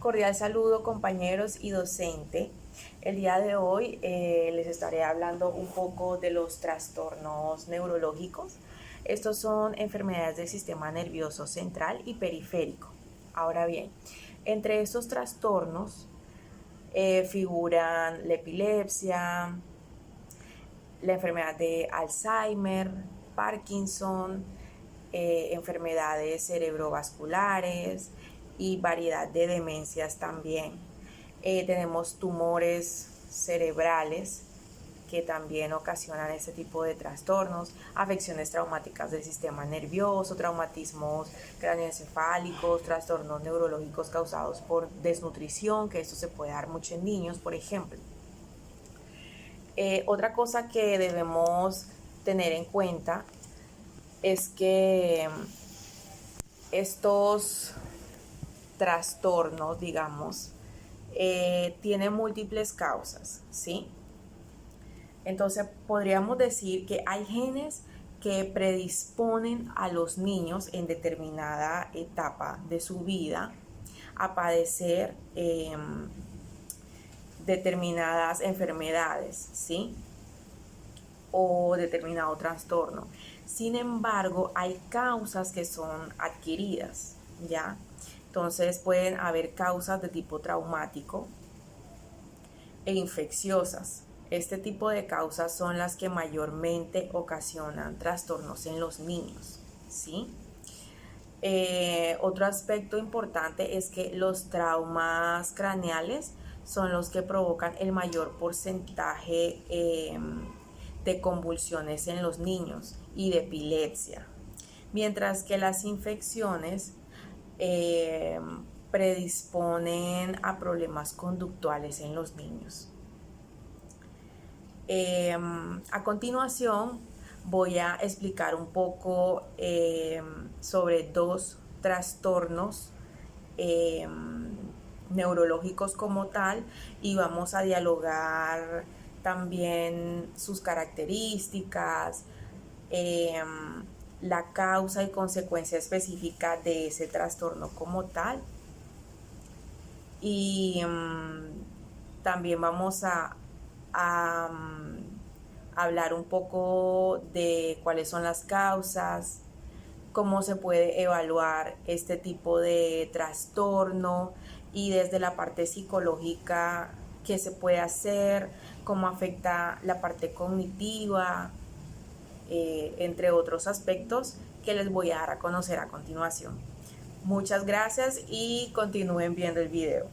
Cordial saludo compañeros y docente. El día de hoy les estaré hablando un poco de los trastornos neurológicos. Estos son enfermedades del sistema nervioso central y periférico. Ahora bien, entre estos trastornos figuran la epilepsia, la enfermedad de Alzheimer, Parkinson, enfermedades cerebrovasculares y variedad de demencias también. Tenemos tumores cerebrales que también ocasionan este tipo de trastornos, afecciones traumáticas del sistema nervioso, traumatismos craneoencefálicos, trastornos neurológicos causados por desnutrición, que esto se puede dar mucho en niños, por ejemplo. Otra cosa que debemos tener en cuenta es que estos trastornos, digamos, tienen múltiples causas, ¿sí? Entonces podríamos decir que hay genes que predisponen a los niños en determinada etapa de su vida a padecer determinadas enfermedades, ¿sí? O determinado trastorno. Sin embargo, hay causas que son adquiridas, ¿ya? Entonces pueden haber causas de tipo traumático e infecciosas. Este tipo de causas son las que mayormente ocasionan trastornos en los niños, ¿sí? Otro aspecto importante es que los traumas craneales son los que provocan el mayor porcentaje de convulsiones en los niños y de epilepsia, mientras que las infecciones eh, predisponen a problemas conductuales en los niños. A continuación voy a explicar un poco sobre dos trastornos eh, neurológicos como tal y vamos a dialogar también sus características, la causa y consecuencia específica de ese trastorno como tal y también vamos a hablar un poco de cuáles son las causas, cómo se puede evaluar este tipo de trastorno y desde la parte psicológica qué se puede hacer, cómo afecta la parte cognitiva, entre otros aspectos que les voy a dar a conocer a continuación. Muchas gracias y continúen viendo el video.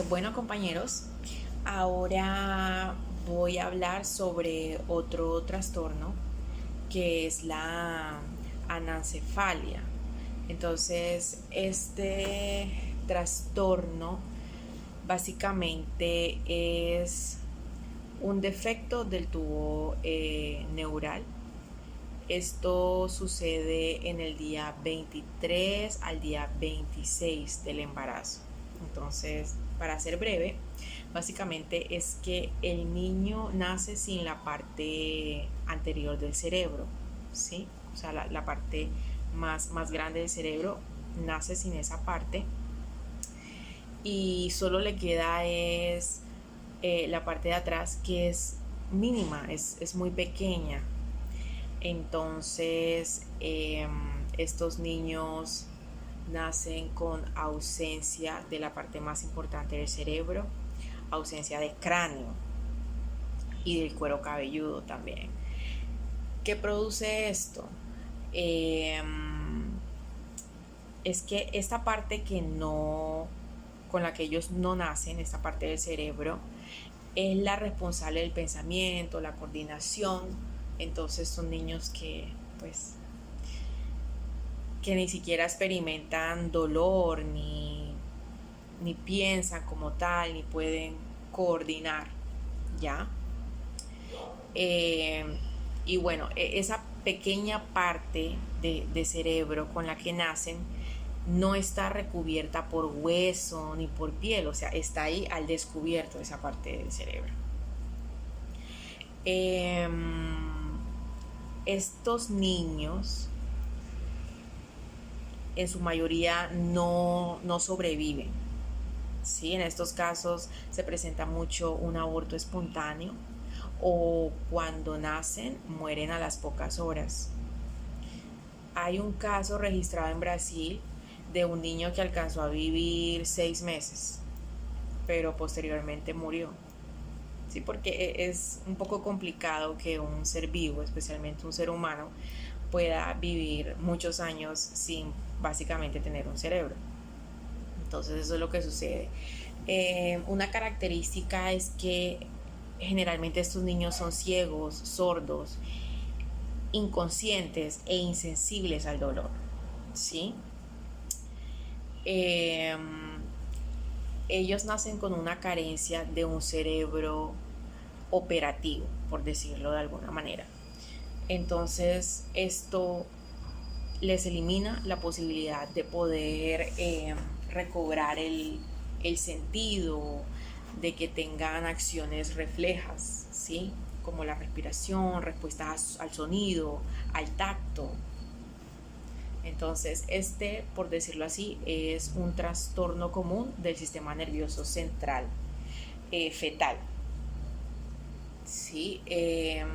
Bueno, compañeros, ahora voy a hablar sobre otro trastorno que es la anencefalia. Entonces, este trastorno básicamente es un defecto del tubo neural. Esto sucede en el día 23 al día 26 del embarazo. Entonces, para ser breve, básicamente es que el niño nace sin la parte anterior del cerebro, ¿sí? O sea, la parte más grande del cerebro nace sin esa parte y solo le queda es la parte de atrás, que es mínima, es muy pequeña. Entonces, estos niños nacen con ausencia de la parte más importante del cerebro, ausencia de cráneo y del cuero cabelludo también. ¿Qué produce esto? Es que esta parte con la que ellos no nacen, esta parte del cerebro, es la responsable del pensamiento, la coordinación. Entonces son niños que ni siquiera experimentan dolor, ni piensan como tal, ni pueden coordinar, ¿ya? Y bueno, esa pequeña parte de cerebro con la que nacen no está recubierta por hueso ni por piel, o sea, está ahí al descubierto esa parte del cerebro. Estos niños en su mayoría no sobreviven, ¿sí? En estos casos se presenta mucho un aborto espontáneo o cuando nacen mueren a las pocas horas. Hay un caso registrado en Brasil de un niño que alcanzó a vivir 6 meses, pero posteriormente murió. Sí, porque es un poco complicado que un ser vivo, especialmente un ser humano, pueda vivir muchos años sin básicamente tener un cerebro. Entonces eso es lo que sucede. Una característica es que generalmente estos niños son ciegos, sordos, inconscientes e insensibles al dolor, ¿sí? Ellos nacen con una carencia de un cerebro operativo, por decirlo de alguna manera. Entonces esto les elimina la posibilidad de poder recobrar el sentido, de que tengan acciones reflejas, ¿sí? Como la respiración, respuestas al sonido, al tacto. Entonces, por decirlo así, es un trastorno común del sistema nervioso central fetal. ¿Sí? De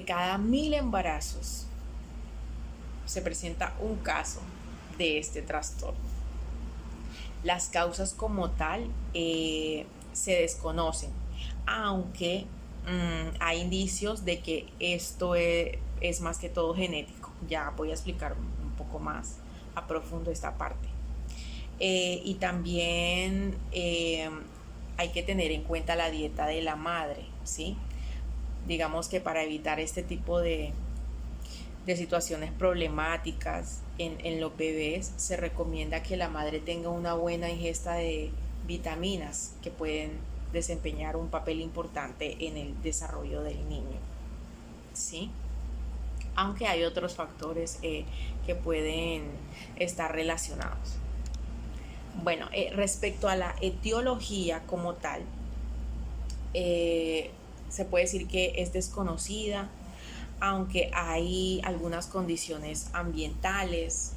cada 1000 embarazos se presenta un caso de este trastorno. Las causas como tal se desconocen, aunque hay indicios de que esto es más que todo genético. Ya voy a explicar un poco más a profundo esta parte. Y también hay que tener en cuenta la dieta de la madre, ¿sí? Digamos que para evitar este tipo de situaciones problemáticas en los bebés, se recomienda que la madre tenga una buena ingesta de vitaminas que pueden desempeñar un papel importante en el desarrollo del niño, ¿sí? Aunque hay otros factores que pueden estar relacionados. Bueno, respecto a la etiología como tal, se puede decir que es desconocida, aunque hay algunas condiciones ambientales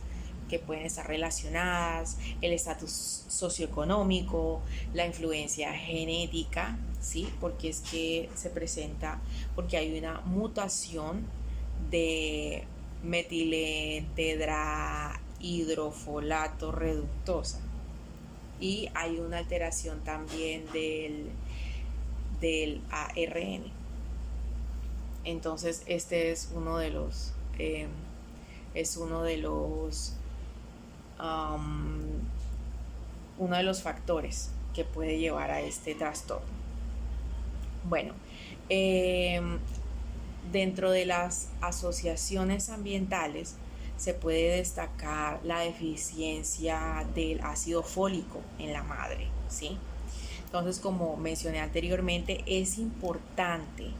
que pueden estar relacionadas, el estatus socioeconómico, la influencia genética, ¿sí? Porque es que se presenta, porque hay una mutación de metiletetrahidrofolato reductosa y hay una alteración también del ARN. Entonces este es uno de los uno de los factores que puede llevar a este trastorno. Bueno, dentro de las asociaciones ambientales se puede destacar la deficiencia del ácido fólico en la madre, ¿sí? Entonces, como mencioné anteriormente, es importante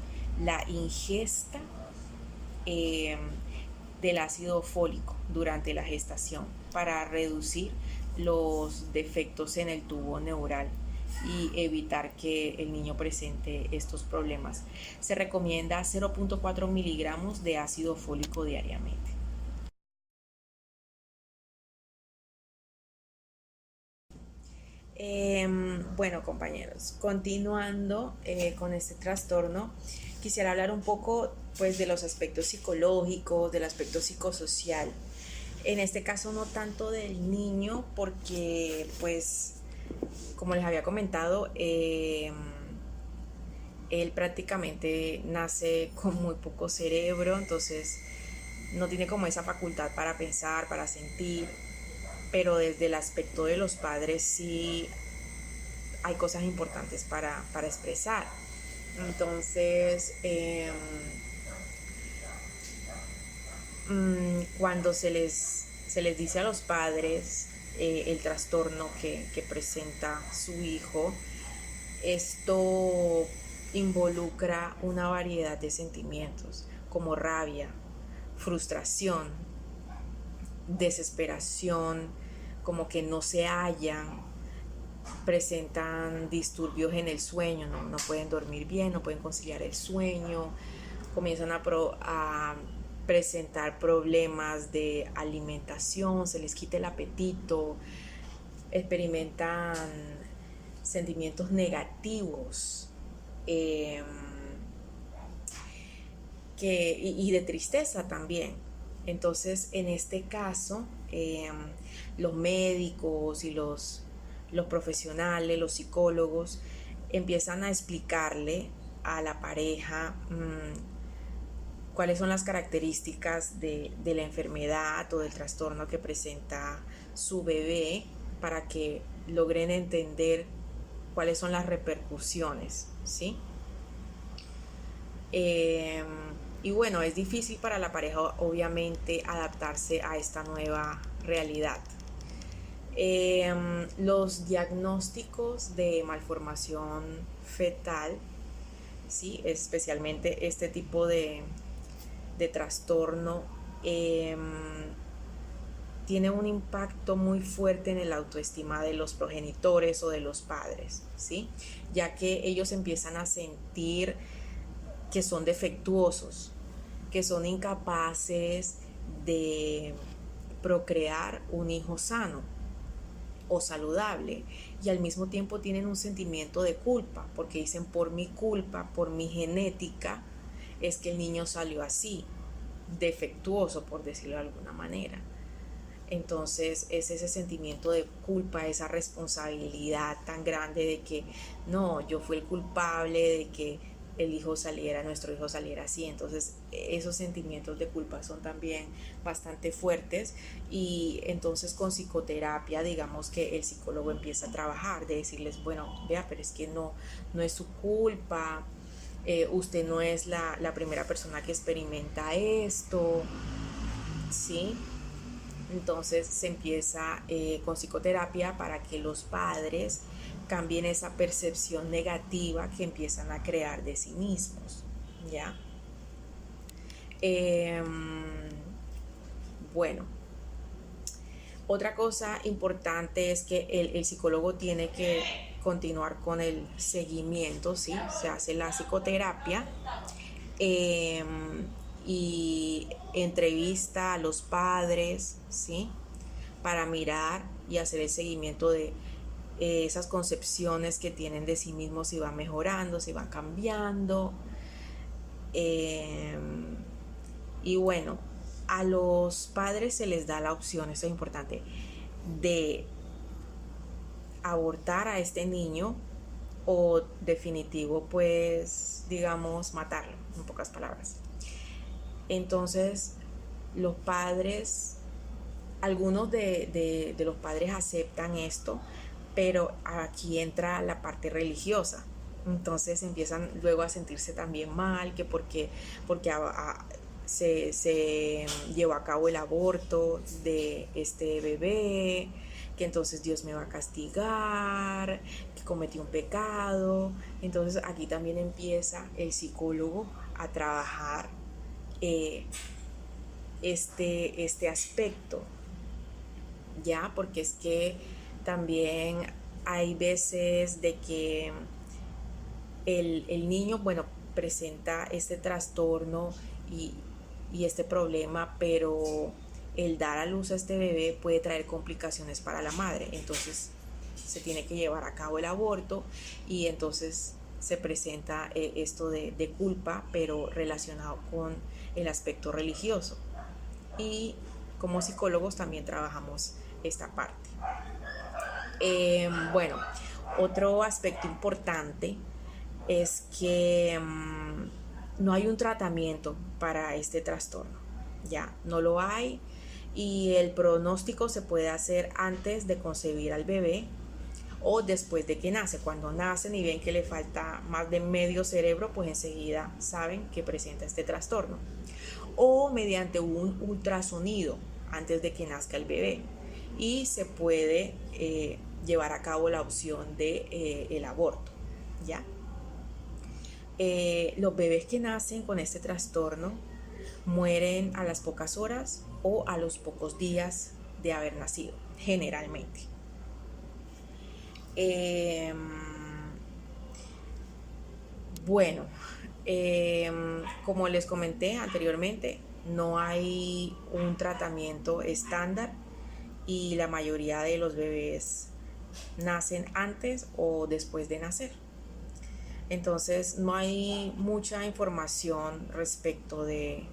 la ingesta del ácido fólico durante la gestación para reducir los defectos en el tubo neural y evitar que el niño presente estos problemas. Se recomienda 0.4 miligramos de ácido fólico diariamente. Bueno, compañeros, continuando con este trastorno, quisiera hablar un poco pues de los aspectos psicológicos, del aspecto psicosocial. En este caso no tanto del niño, porque pues como les había comentado, él prácticamente nace con muy poco cerebro, entonces no tiene como esa facultad para pensar, para sentir, pero desde el aspecto de los padres sí hay cosas importantes para expresar. Entonces, cuando se les dice a los padres el trastorno que presenta su hijo, esto involucra una variedad de sentimientos como rabia, frustración, desesperación, como que no se hallan, presentan disturbios en el sueño, no pueden dormir bien, no pueden conciliar el sueño, comienzan a presentar problemas de alimentación, se les quita el apetito, experimentan sentimientos negativos y de tristeza también. Entonces, en este caso, los médicos y los profesionales, los psicólogos, empiezan a explicarle a la pareja cuáles son las características de la enfermedad o del trastorno que presenta su bebé para que logren entender cuáles son las repercusiones, ¿sí? Y bueno, es difícil para la pareja obviamente adaptarse a esta nueva realidad. Los diagnósticos de malformación fetal, ¿sí? Especialmente este tipo de trastorno, tiene un impacto muy fuerte en el autoestima de los progenitores o de los padres, ¿sí? Ya que ellos empiezan a sentir que son defectuosos, que son incapaces de procrear un hijo sano o saludable, y al mismo tiempo tienen un sentimiento de culpa porque dicen, por mi culpa, por mi genética es que el niño salió así, defectuoso, por decirlo de alguna manera. Entonces es ese sentimiento de culpa, esa responsabilidad tan grande de que no, yo fui el culpable de que nuestro hijo saliera así. Entonces esos sentimientos de culpa son también bastante fuertes, y entonces con psicoterapia digamos que el psicólogo empieza a trabajar, de decirles, bueno, vea, pero es que no es su culpa, usted no es la primera persona que experimenta esto, ¿sí? Entonces se empieza con psicoterapia para que los padres cambien esa percepción negativa que empiezan a crear de sí mismos, ¿ya? Bueno, otra cosa importante es que el psicólogo tiene que continuar con el seguimiento, ¿sí? Se hace la psicoterapia y entrevista a los padres, ¿sí? Para mirar y hacer el seguimiento de esas concepciones que tienen de sí mismos, si van mejorando, si van cambiando. Y bueno, a los padres se les da la opción, esto es importante, de abortar a este niño o definitivo, pues digamos, matarlo, en pocas palabras. Entonces los padres, algunos de los padres aceptan esto, pero aquí entra la parte religiosa. Entonces empiezan luego a sentirse también mal, que porque se llevó a cabo el aborto de este bebé, que entonces Dios me va a castigar, que cometí un pecado. Entonces aquí también empieza el psicólogo a trabajar este aspecto, ya, porque es que también hay veces de que el niño, bueno, presenta este trastorno y, y este problema, pero el dar a luz a este bebé puede traer complicaciones para la madre. Entonces se tiene que llevar a cabo el aborto y entonces se presenta esto de culpa, pero relacionado con el aspecto religioso. Y como psicólogos también trabajamos esta parte. Bueno, otro aspecto importante es que no hay un tratamiento para este trastorno, ya no lo hay, y el pronóstico se puede hacer antes de concebir al bebé o después de que nace. Cuando nacen y ven que le falta más de medio cerebro, pues enseguida saben que presenta este trastorno, o mediante un ultrasonido antes de que nazca el bebé, y se puede llevar a cabo la opción de el aborto, ¿ya? Los bebés que nacen con este trastorno mueren a las pocas horas o a los pocos días de haber nacido, generalmente. Bueno, como les comenté anteriormente, no hay un tratamiento estándar y la mayoría de los bebés nacen antes o después de nacer. Entonces no hay mucha información respecto de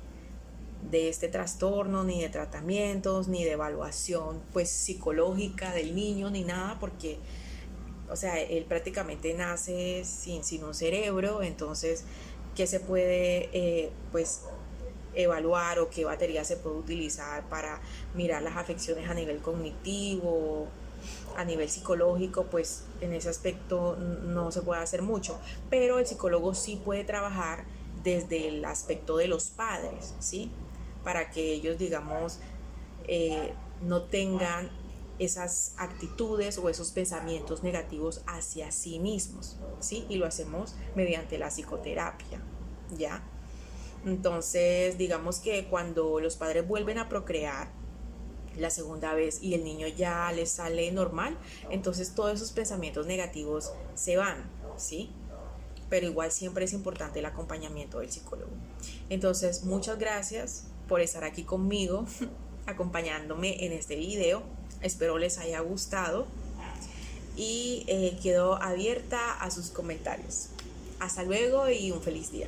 este trastorno, ni de tratamientos, ni de evaluación pues psicológica del niño, ni nada, porque o sea, él prácticamente nace sin un cerebro. Entonces, ¿qué se puede pues evaluar o qué batería se puede utilizar para mirar las afecciones a nivel cognitivo, a nivel psicológico? Pues en ese aspecto no se puede hacer mucho, pero el psicólogo sí puede trabajar desde el aspecto de los padres, ¿sí? Para que ellos, digamos, no tengan esas actitudes o esos pensamientos negativos hacia sí mismos, ¿sí? Y lo hacemos mediante la psicoterapia, ¿ya? Entonces, digamos que cuando los padres vuelven a procrear la segunda vez y el niño ya les sale normal, entonces todos esos pensamientos negativos se van, ¿sí? Pero igual siempre es importante el acompañamiento del psicólogo. Entonces, muchas gracias por estar aquí conmigo, acompañándome en este video. Espero les haya gustado y quedo abierta a sus comentarios. Hasta luego y un feliz día.